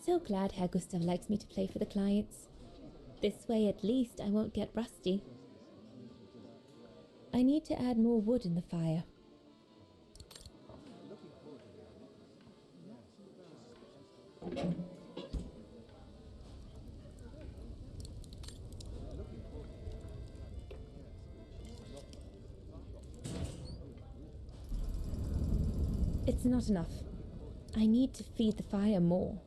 So glad Herr Gustav likes me to play for the clients. This way at least I won't get rusty. I need to add more wood in the fire. It's not enough. I need to feed the fire more.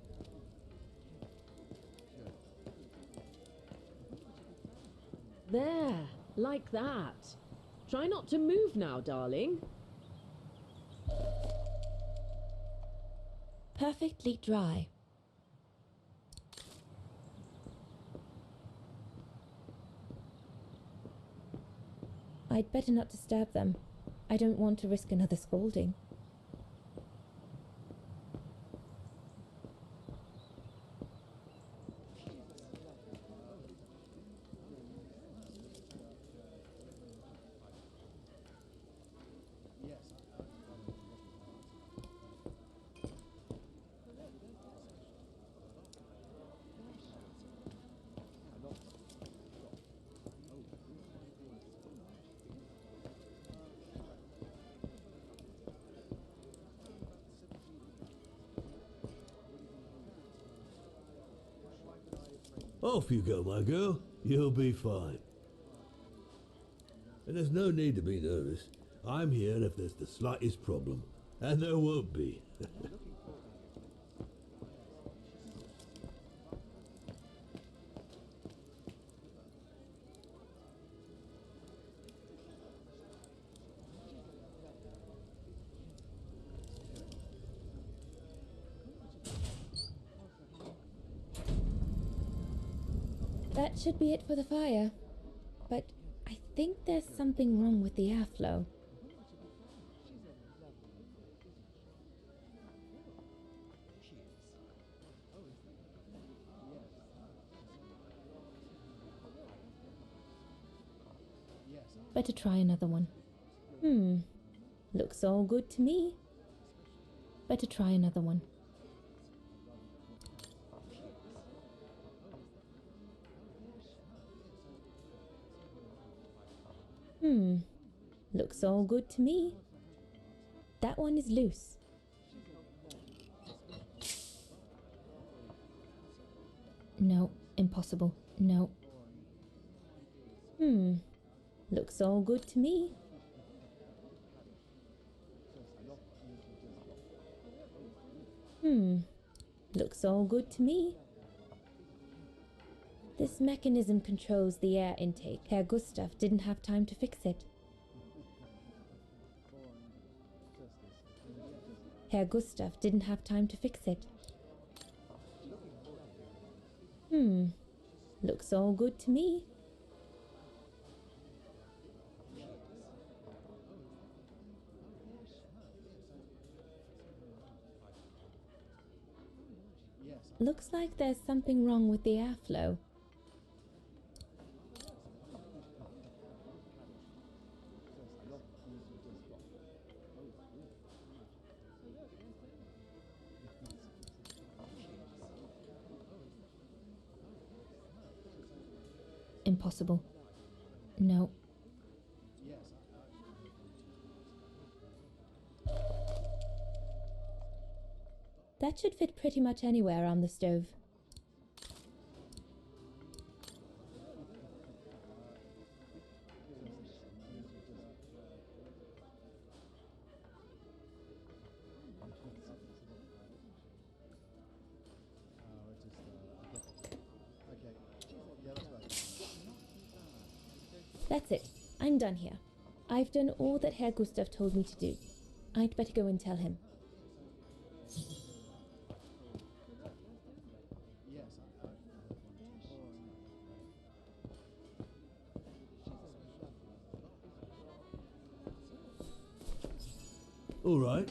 There, like that. Try not to move now, darling. Perfectly dry. I'd better not disturb them. I don't want to risk another scolding. Off you go, my girl. You'll be fine. And there's no need to be nervous. I'm here if there's the slightest problem. And there won't be. That should be it for the fire. But I think there's something wrong with the airflow. Better try another one. Looks all good to me. Better try another one. Looks all good to me. That one is loose. No, impossible. No. Looks all good to me. Looks all good to me. This mechanism controls the air intake. Herr Gustav didn't have time to fix it. Herr Gustav didn't have time to fix it. Looks all good to me. Looks like there's something wrong with the airflow. Impossible. No. That should fit pretty much anywhere on the stove. That's it. I'm done here. I've done all that Herr Gustav told me to do. I'd better go and tell him. All right.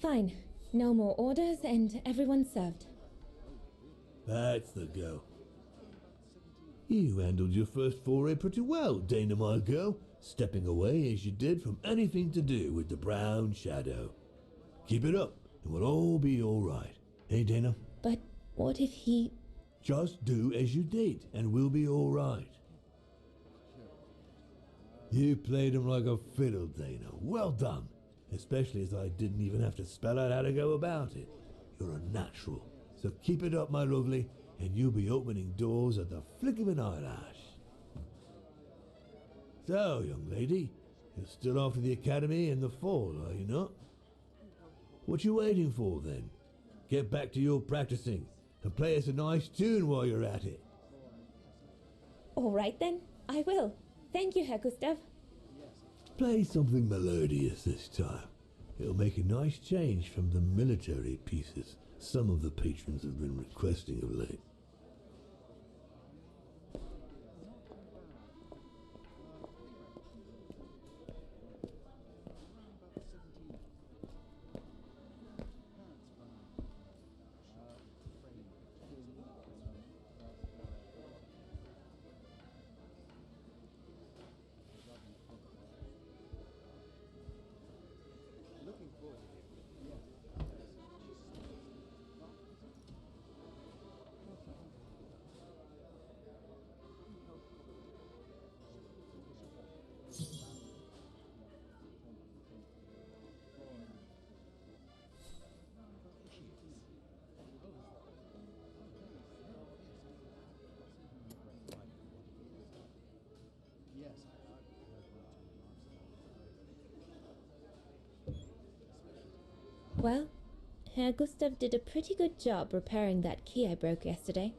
Fine. No more orders and everyone's served. That's the go. You handled your first foray pretty well, Dana, my girl, stepping away as you did from anything to do with the brown shadow. Keep it up, and we'll all be all right. Hey, Dana? But What if he... Just do as you did, and we'll be all right. You played him like a fiddle, Dana. Well done. Especially as I didn't even have to spell out how to go about it. You're a natural. So keep it up, my lovely, and you'll be opening doors at the flick of an eyelash. So, young lady, you're still off to the academy in the fall, are you not? What you waiting for, then? Get back to your practicing, and play us a nice tune while you're at it. All right then, I will. Thank you, Herr Gustav. Play something melodious this time. It'll make a nice change from the military pieces some of the patrons have been requesting of late. Well, Herr Gustav did a pretty good job repairing that key I broke yesterday.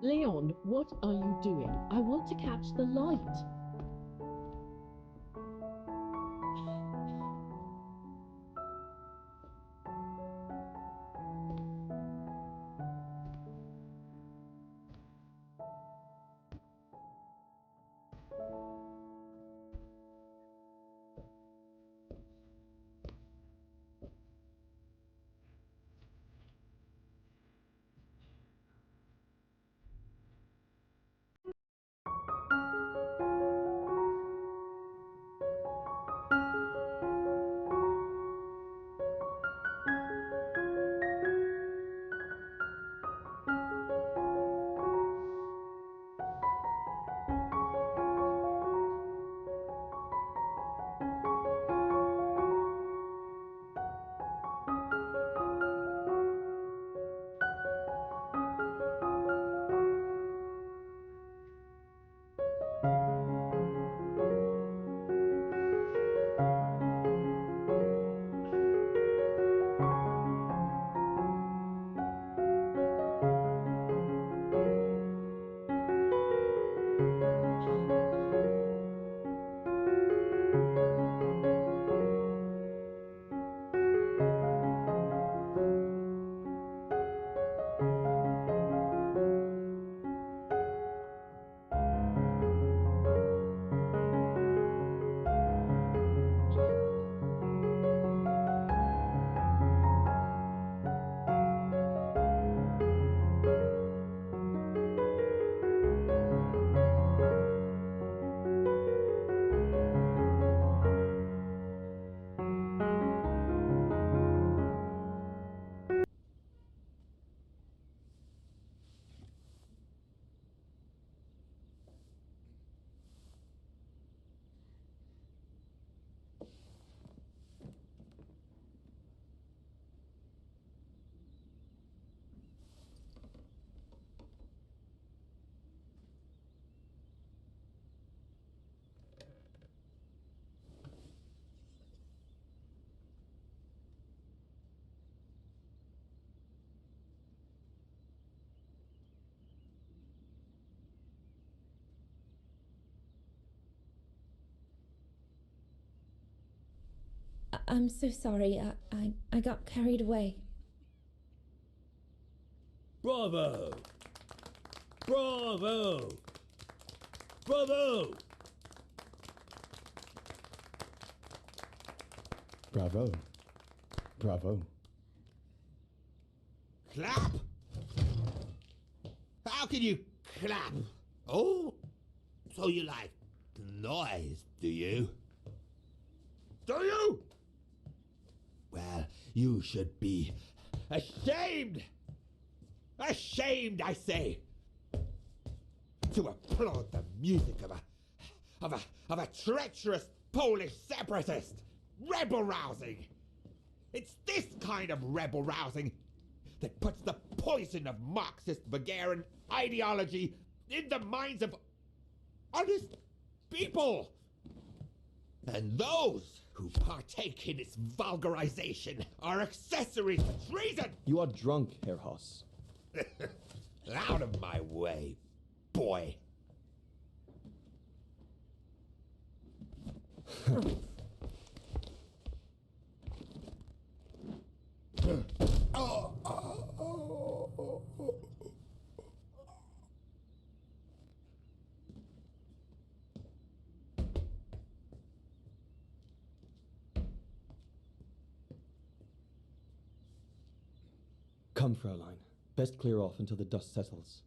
Leon, what are you doing? I want to catch the light. I'm so sorry. I got carried away. Bravo! Bravo! Bravo! Bravo. Bravo. Clap? How can you clap? Oh, so you like the noise, do you? Do you? Well, you should be ashamed! Ashamed, I say! To applaud the music of a treacherous Polish separatist! Rebel rousing! It's this kind of rebel rousing that puts the poison of Marxist Bulgarian ideology in the minds of honest people. And those who partake in its vulgarization are accessories to treason. You are drunk, Herr Hoss. Out of my way, boy. Come, Fräulein. Best clear off until the dust settles.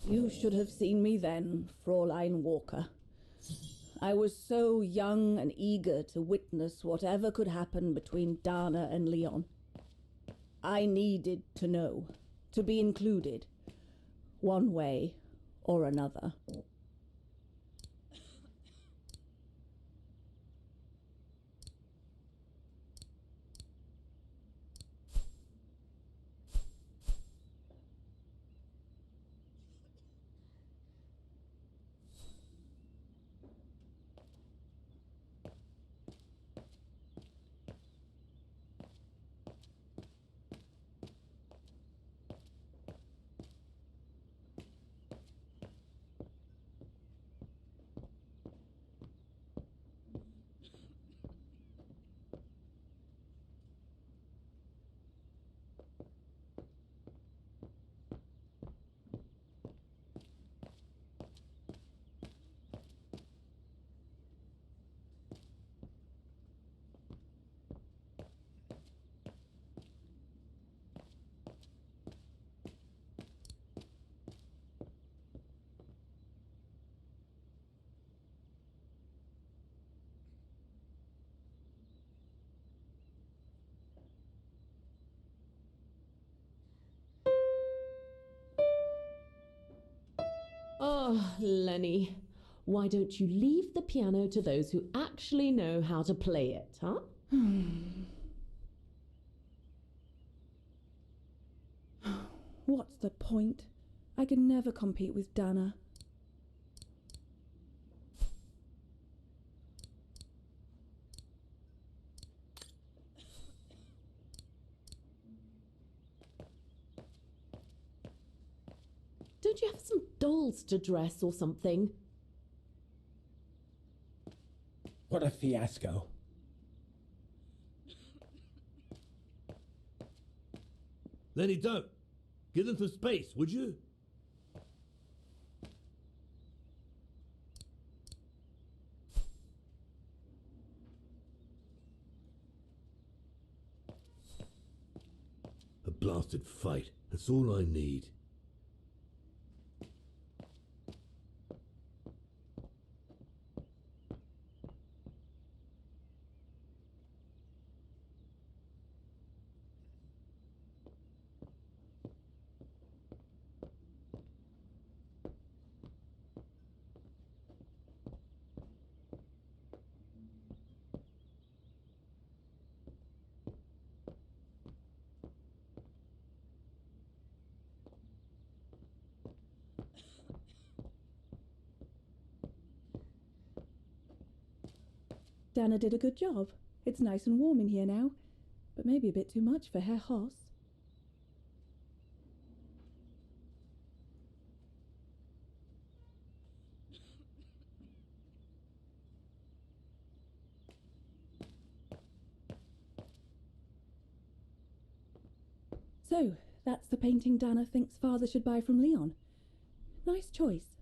You should have seen me then, Fräulein Walker. I was so young and eager to witness whatever could happen between Dana and Leon. I needed to know, to be included, one way or another. Oh, Lenny, why don't you leave the piano to those who actually know how to play it, huh? What's the point? I could never compete with Dana. Don't you have some dolls to dress or something? What a fiasco. Lenny, don't. Give them some space, would you? A blasted fight. That's all I need. Dana did a good job. It's nice and warm in here now. But but maybe a bit too much for Herr Hoss. So, that's the painting Dana thinks father should buy from Leon. Nice choice.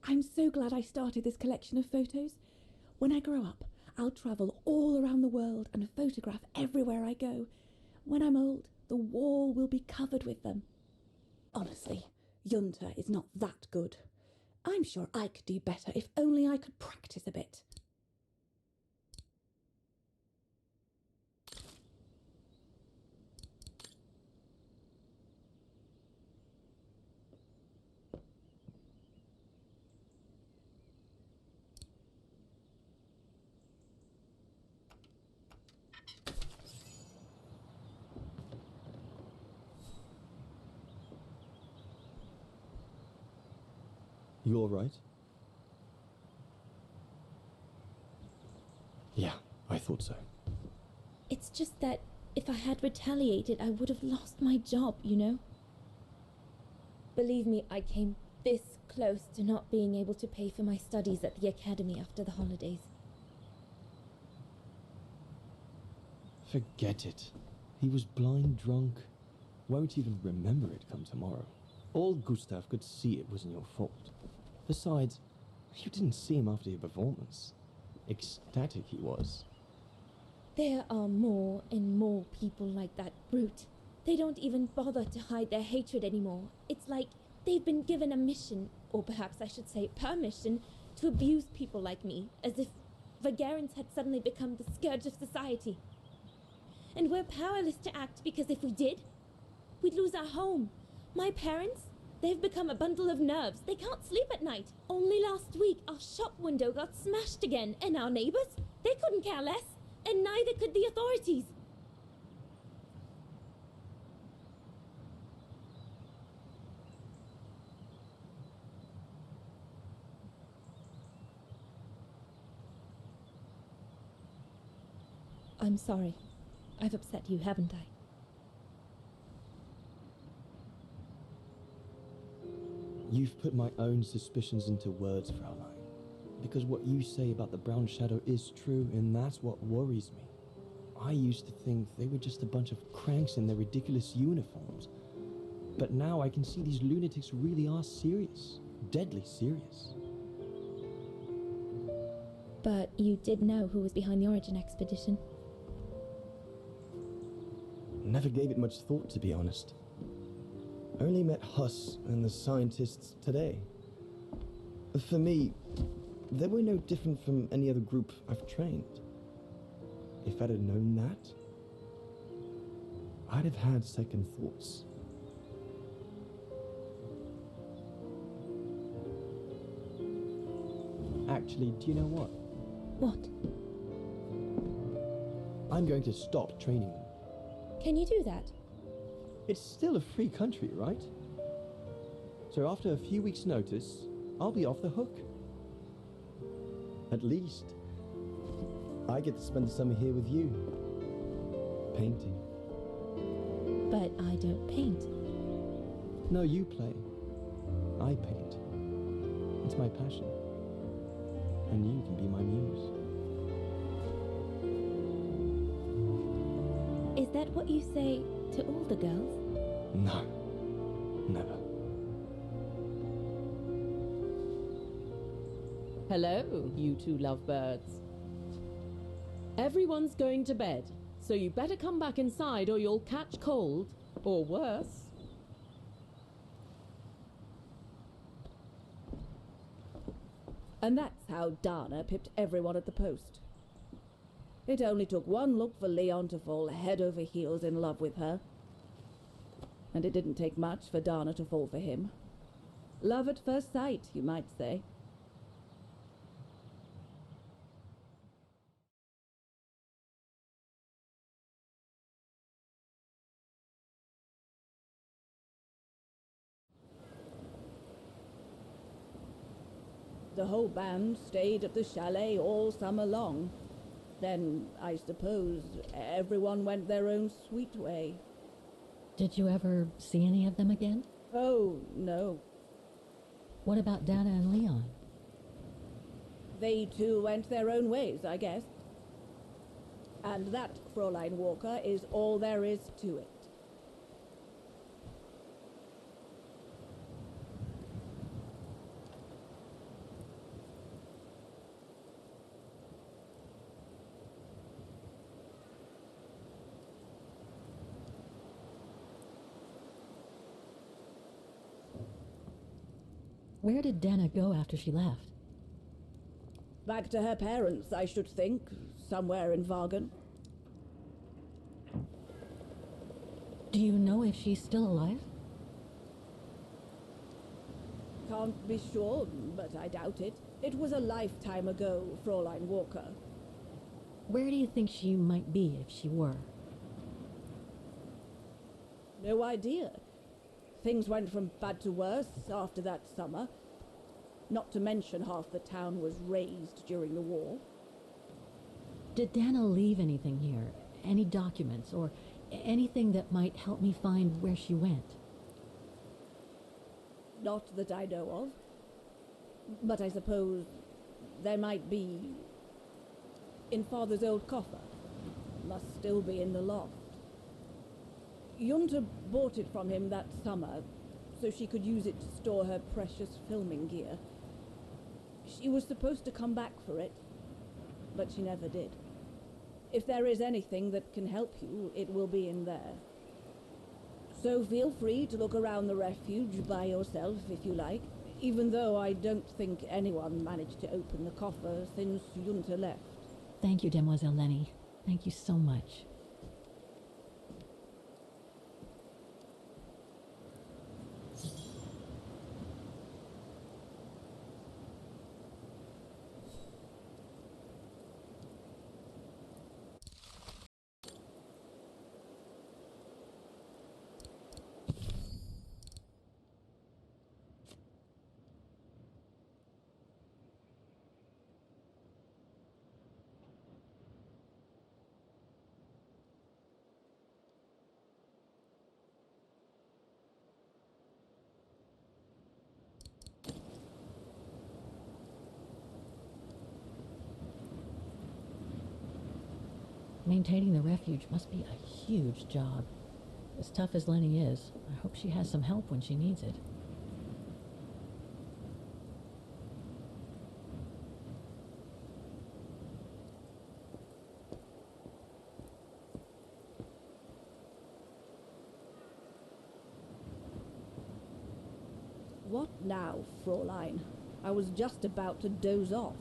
I'm so glad I started this collection of photos. When I grow up, I'll travel all around the world and photograph everywhere I go. When I'm old, the wall will be covered with them. Honestly, Junta is not that good. I'm sure I could do better if only I could practice a bit. You all right? Yeah, I thought so. It's just that if I had retaliated, I would have lost my job, you know? Believe me, I came this close to not being able to pay for my studies at the academy after the holidays. Forget it. He was blind drunk. Won't even remember it come tomorrow. All Gustav could see it wasn't your fault. Besides, you didn't see him after your performance. Ecstatic he was. There are more and more people like that brute. They don't even bother to hide their hatred anymore. It's like they've been given a mission, or perhaps I should say permission, to abuse people like me, as if Vagarans had suddenly become the scourge of society. And we're powerless to act because if we did, we'd lose our home. My parents, they've become a bundle of nerves. They can't sleep at night. Only last week, our shop window got smashed again, and our neighbors, they couldn't care less, and neither could the authorities. I'm sorry. I've upset you, haven't I? You've put my own suspicions into words, Fraulein. Because what you say about the brown shadow is true, and that's what worries me. I used to think they were just a bunch of cranks in their ridiculous uniforms. But now I can see these lunatics really are serious. Deadly serious. But you did know who was behind the Origin expedition. Never gave it much thought, to be honest. Only met Huss and the scientists today. For me, they were no different from any other group I've trained. If I'd have known that, I'd have had second thoughts. Actually, do you know what? What? I'm going to stop training them. Can you do that? It's still a free country, right? So after a few weeks' notice, I'll be off the hook. At least, I get to spend the summer here with you, painting. But I don't paint. No, you play. I paint. It's my passion. And you can be my muse. Is that what you say to all the girls? No, never. Hello, you two lovebirds. Everyone's going to bed, so you better come back inside or you'll catch cold, or worse. And that's how Dana pipped everyone at the post. It only took one look for Leon to fall head over heels in love with her. And it didn't take much for Dana to fall for him. Love at first sight, you might say. The whole band stayed at the chalet all summer long. Then, I suppose, everyone went their own sweet way. Did you ever see any of them again? Oh, no. What about Dana and Leon? They too went their own ways, I guess. And that, Fräulein Walker, is all there is to it. Where did Dana go after she left? Back to her parents, I should think, somewhere in Vagen. Do you know if she's still alive? Can't be sure, but I doubt it. It was a lifetime ago, Fräulein Walker. Where do you think she might be if she were? No idea. Things went from bad to worse after that summer. Not to mention half the town was razed during the war. Did Dana leave anything here? Any documents or anything that might help me find where she went? Not that I know of. But I suppose there might be in Father's old coffer. Must still be in the loft. Junta bought it from him that summer, so she could use it to store her precious filming gear. She was supposed to come back for it, but she never did. If there is anything that can help you, it will be in there. So feel free to look around the refuge by yourself if you like, even though I don't think anyone managed to open the coffer since Junta left. Thank you, Demoiselle Lenny. Thank you so much. Maintaining the refuge must be a huge job. As tough as Lenny is, I hope she has some help when she needs it. What now, Fräulein? I was just about to doze off.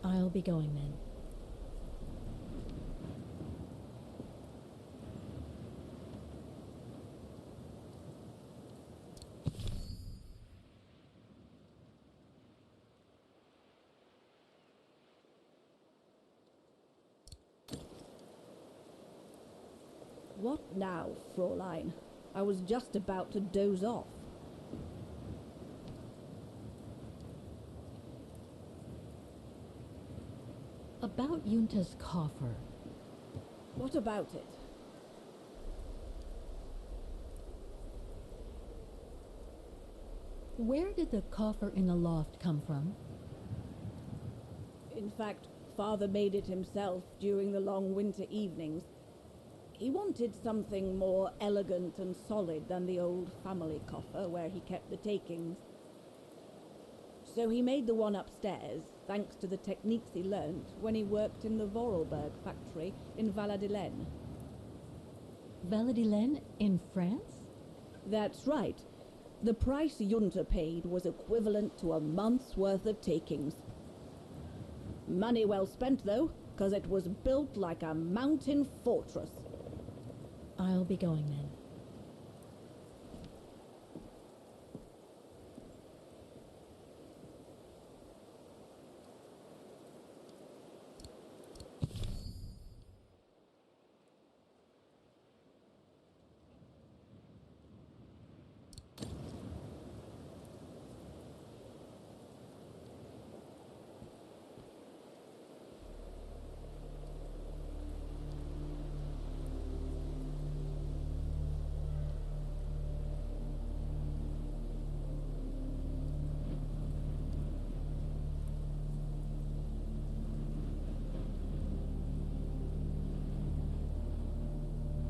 I'll be going then. What now, Fräulein? I was just about to doze off. About Yunta's coffer. What about it? Where did the coffer in the loft come from? In fact, Father made it himself during the long winter evenings. He wanted something more elegant and solid than the old family coffer where he kept the takings. So he made the one upstairs, thanks to the techniques he learnt when he worked in the Vorarlberg factory in Valladolid. Valladolid in France? That's right. The price Junta paid was equivalent to a month's worth of takings. Money well spent, though, 'cause it was built like a mountain fortress. I'll be going then.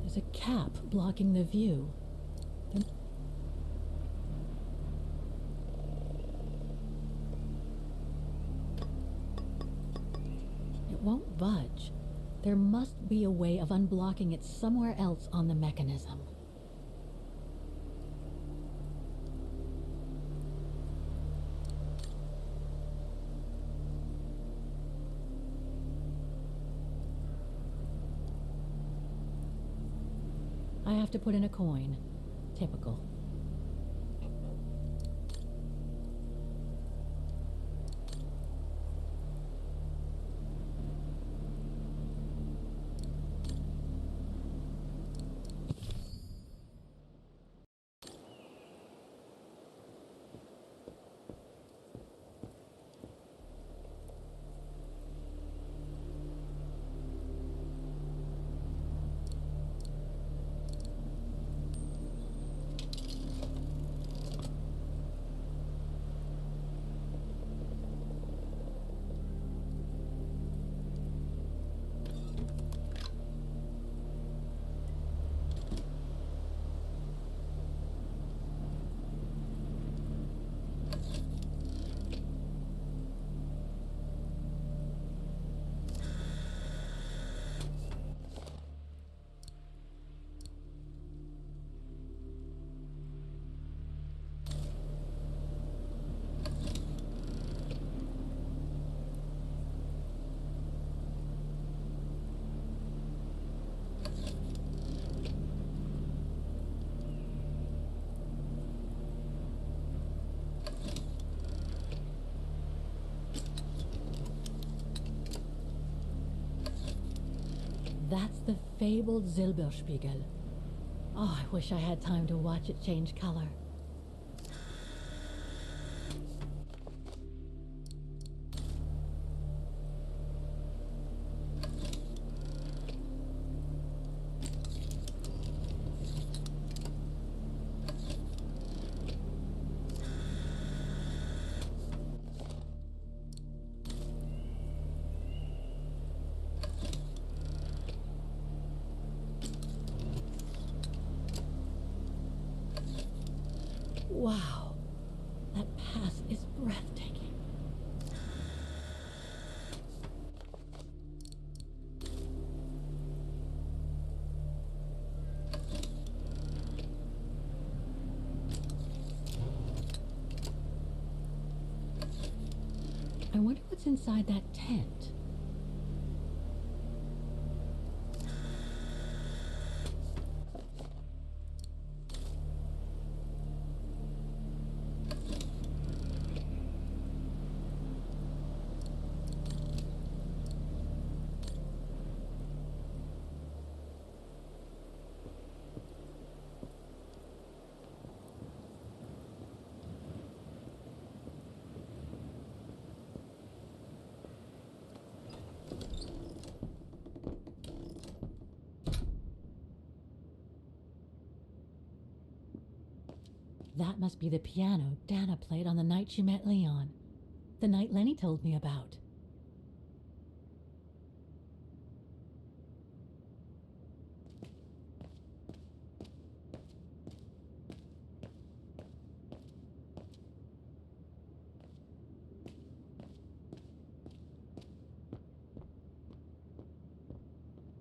There's a cap blocking the view. It won't budge. There must be a way of unblocking it somewhere else on the mechanism. I have to put in a coin. Typical. That's the fabled Silberspiegel. Oh, I wish I had time to watch it change color. Wow. That pass is breathtaking. I wonder what's inside that tent. That must be the piano Dana played on the night she met Leon. The night Lenny told me about.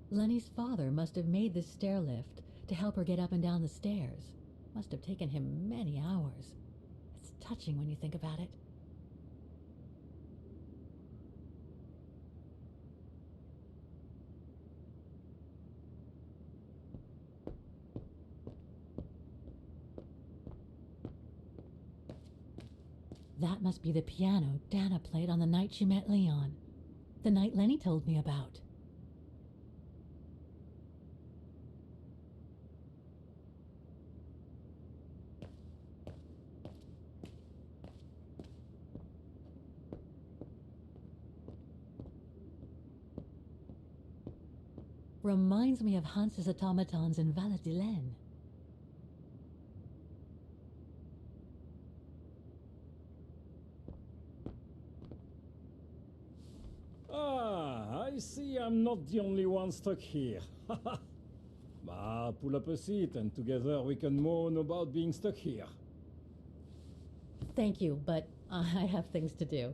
Lenny's father must have made this stair lift to help her get up and down the stairs. Must have taken him many hours. It's touching when you think about it. That must be the piano Dana played on the night she met Leon. The night Lenny told me about. Reminds me of Hans's automatons in Valladolid. Ah, I see I'm not the only one stuck here. Pull up a seat and together we can moan about being stuck here. Thank you, but I have things to do.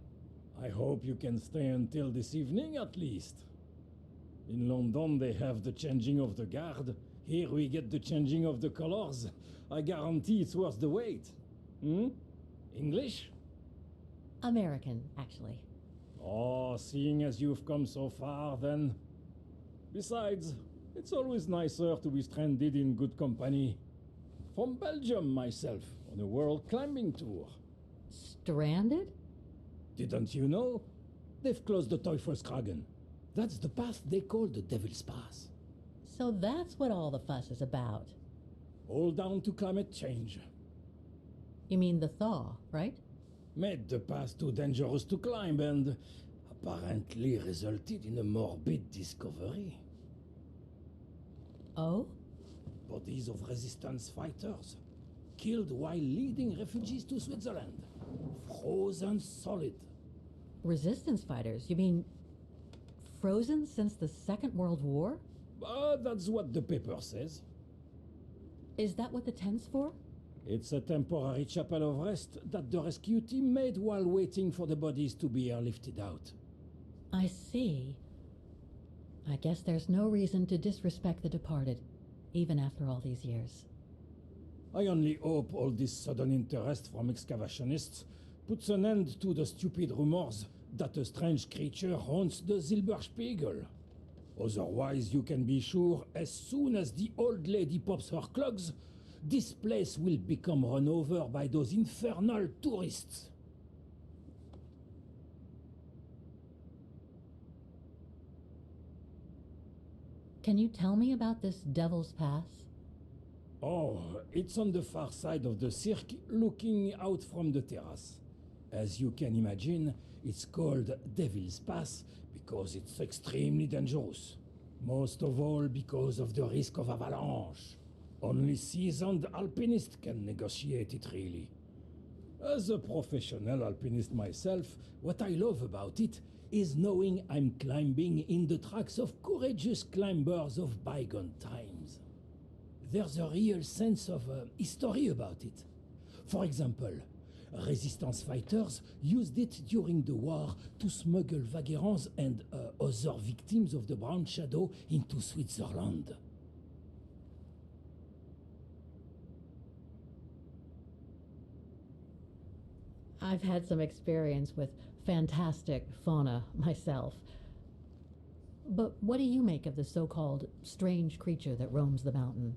I hope you can stay until this evening at least. In London they have the changing of the guard. Here we get the changing of the colors. I guarantee it's worth the wait. English? American, actually. Oh, seeing as you've come so far, then. Besides, it's always nicer to be stranded in good company. From Belgium, myself, on a world climbing tour. Stranded? Didn't you know? They've closed the Teufelskragen. That's the path they call the Devil's Pass. So that's what all the fuss is about. All down to climate change. You mean the thaw, right? Made the path too dangerous to climb and apparently resulted in a morbid discovery. Oh? Bodies of resistance fighters killed while leading refugees to Switzerland. Frozen solid. Resistance fighters? You mean frozen since the Second World War? That's what the paper says. Is that what the tent's for? It's a temporary chapel of rest that the rescue team made while waiting for the bodies to be airlifted out. I see. I guess there's no reason to disrespect the departed, even after all these years. I only hope all this sudden interest from excavationists puts an end to the stupid rumors that a strange creature haunts the Silberspiegel. Otherwise, you can be sure as soon as the old lady pops her clogs, this place will become run over by those infernal tourists. Can you tell me about this Devil's Pass? Oh, it's on the far side of the cirque, looking out from the terrace. As you can imagine, it's called Devil's Pass because it's extremely dangerous. Most of all because of the risk of avalanche. Only seasoned alpinists can negotiate it, really. As a professional alpinist myself, what I love about it is knowing I'm climbing in the tracks of courageous climbers of bygone times. There's a real sense of history about it. For example, resistance fighters used it during the war to smuggle vagrants and other victims of the Brown Shadow into Switzerland. I've had some experience with fantastic fauna myself. But what do you make of the so-called strange creature that roams the mountain?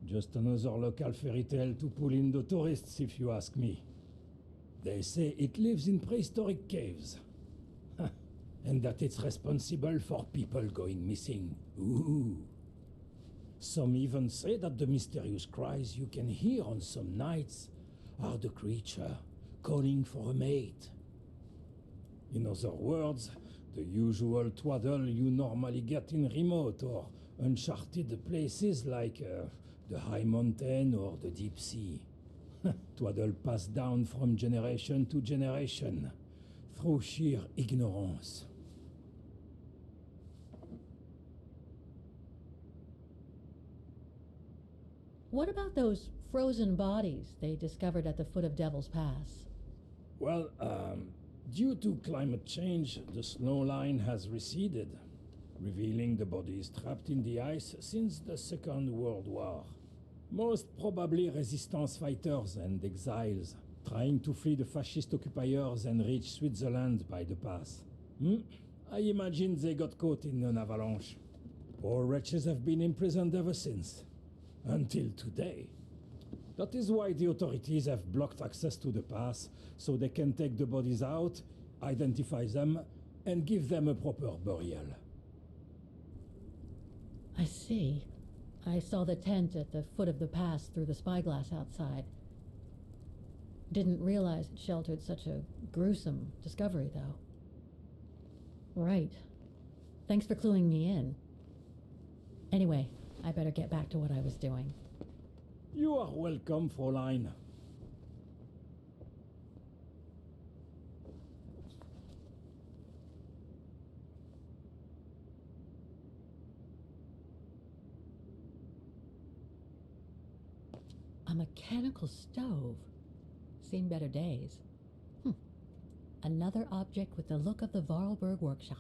Just another local fairy tale to pull in the tourists, if you ask me. They say it lives in prehistoric caves. And that it's responsible for people going missing. Ooh. Some even say that the mysterious cries you can hear on some nights are the creature calling for a mate. In other words, the usual twaddle you normally get in remote or uncharted places like the high mountain or the deep sea. Twaddle passed down from generation to generation through sheer ignorance. What about those frozen bodies they discovered at the foot of Devil's Pass? Well, due to climate change, the snow line has receded, revealing the bodies trapped in the ice since the Second World War. Most probably resistance fighters and exiles, trying to flee the fascist occupiers and reach Switzerland by the pass. I imagine they got caught in an avalanche. Poor wretches have been imprisoned ever since. Until today. That is why the authorities have blocked access to the pass, so they can take the bodies out, identify them, and give them a proper burial. I see. I saw the tent at the foot of the pass through the spyglass outside. Didn't realize it sheltered such a gruesome discovery, though. Right. Thanks for cluing me in. Anyway, I better get back to what I was doing. You are welcome, Fräulein. A mechanical stove. Seen better days. Another object with the look of the Vorarlberg workshop.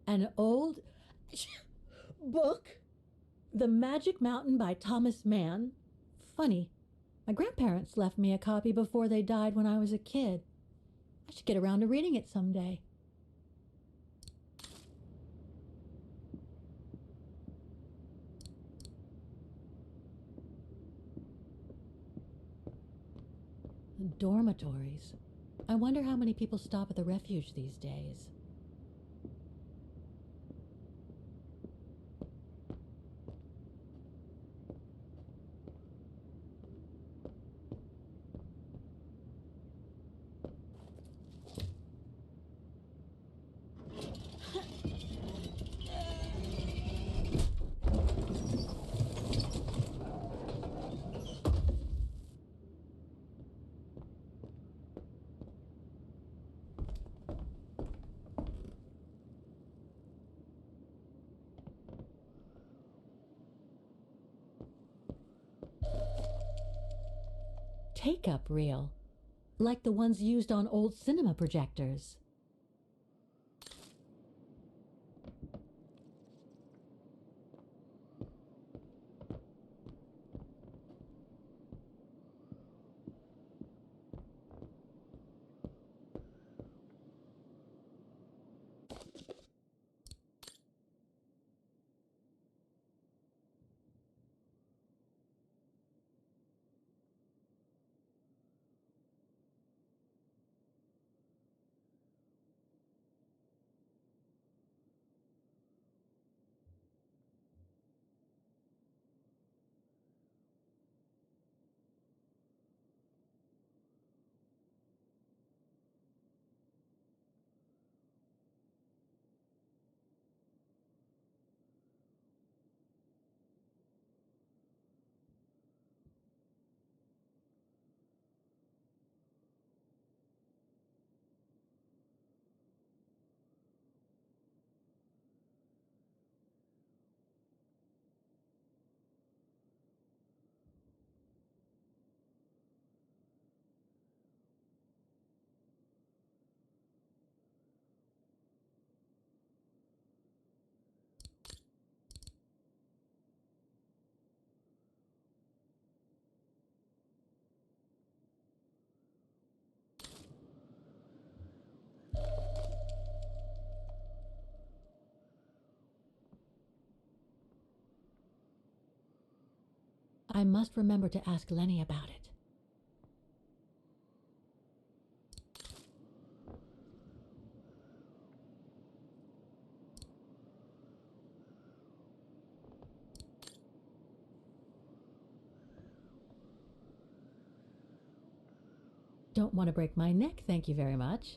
An old book? The Magic Mountain by Thomas Mann? Funny. My grandparents left me a copy before they died when I was a kid. I should get around to reading it someday. Dormitories. I wonder how many people stop at the refuge these days. Take-up reel, like the ones used on old cinema projectors. I must remember to ask Lenny about it. Don't want to break my neck, thank you very much.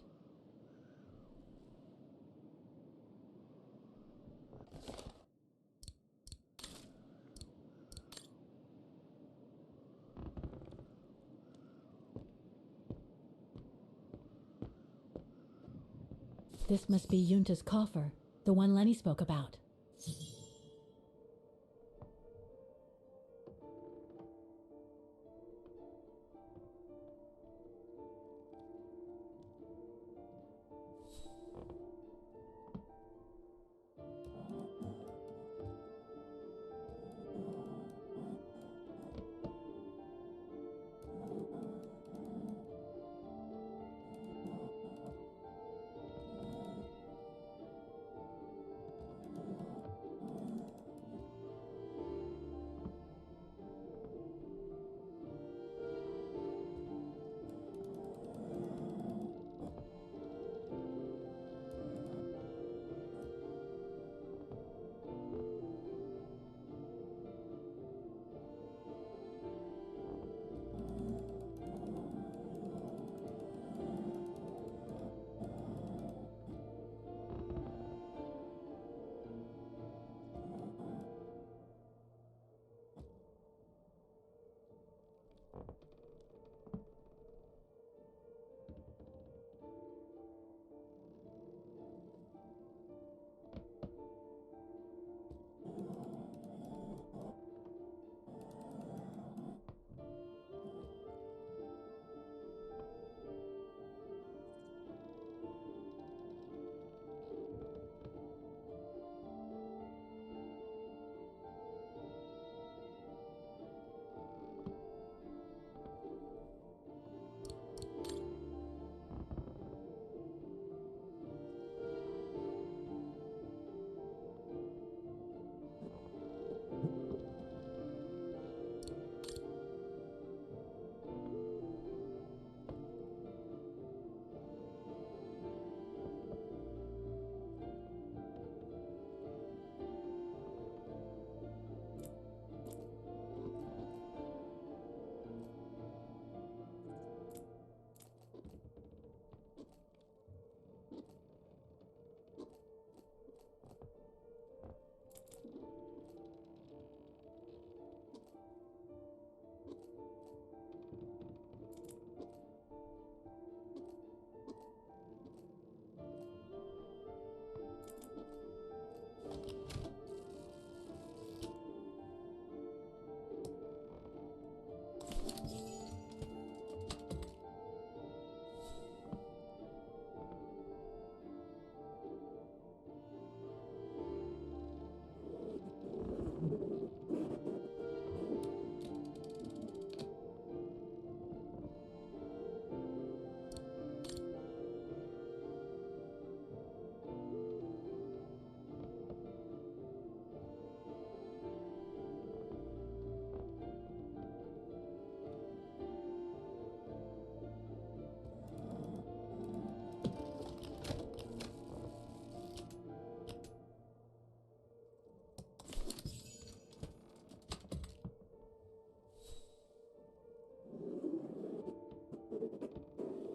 This must be Yunta's coffer, the one Lenny spoke about.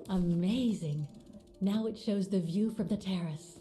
Amazing. Now it shows the view from the terrace.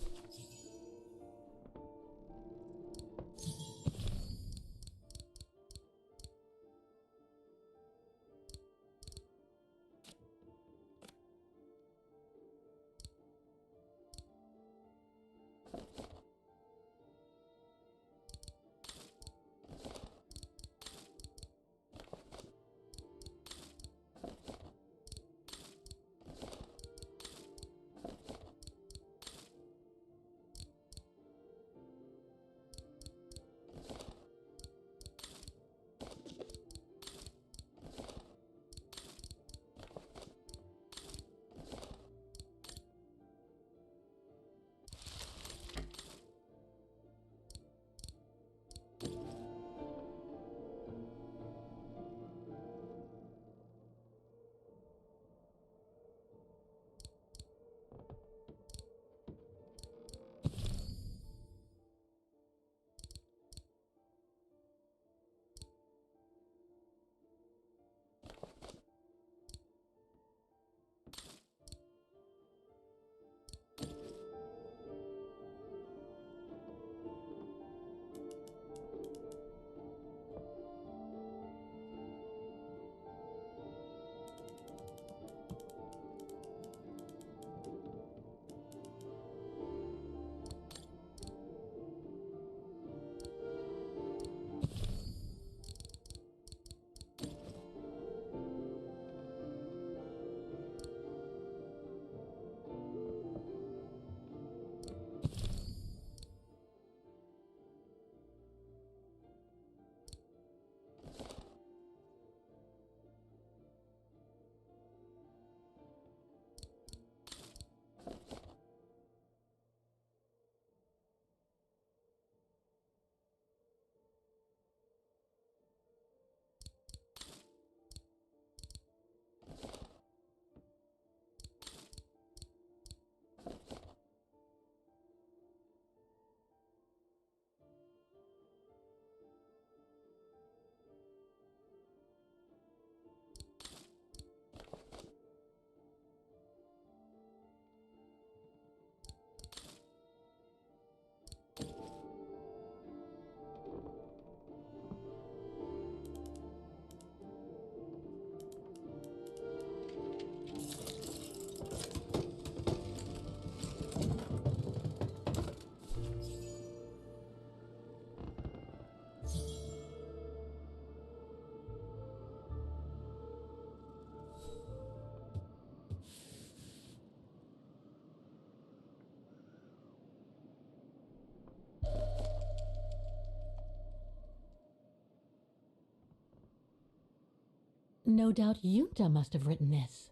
No doubt Junta must have written this.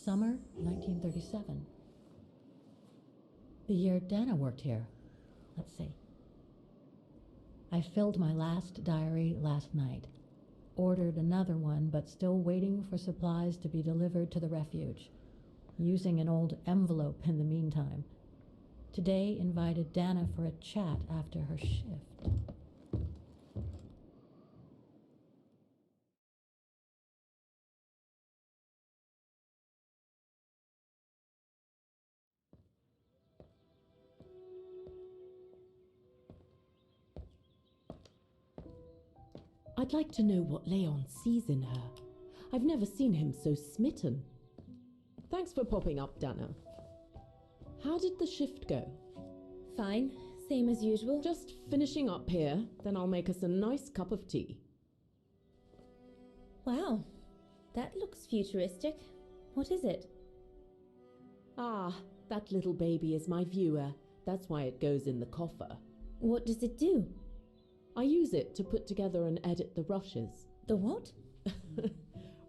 Summer 1937. The year Dana worked here. Let's see. I filled my last diary last night. Ordered another one, but still waiting for supplies to be delivered to the refuge. Using an old envelope in the meantime. Today invited Dana for a chat after her shift. I'd like to know what Leon sees in her. I've never seen him so smitten. Thanks for popping up, Dana. How did the shift go? Fine, same as usual. Just finishing up here, then I'll make us a nice cup of tea. Wow, that looks futuristic. What is it? Ah, that little baby is my viewer. That's why it goes in the coffer. What does it do? I use it to put together and edit the rushes. The what?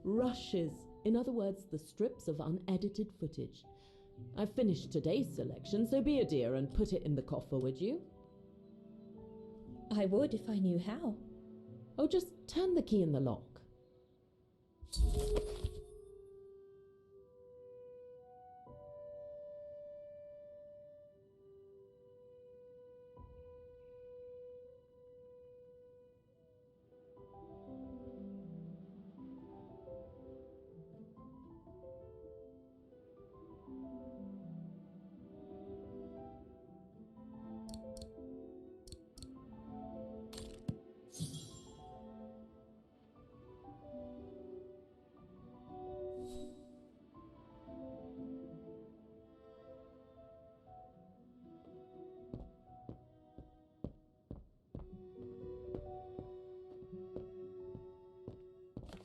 Rushes. In other words, the strips of unedited footage. I've finished today's selection, so be a dear and put it in the coffer, would you? I would if I knew how. Oh, just turn the key in the lock.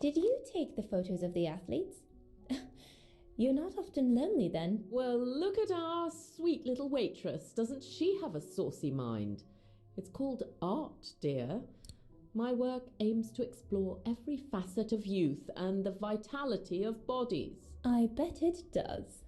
Did you take the photos of the athletes? You're not often lonely then. Well, look at our sweet little waitress. Doesn't she have a saucy mind? It's called art, dear. My work aims to explore every facet of youth and the vitality of bodies. I bet it does.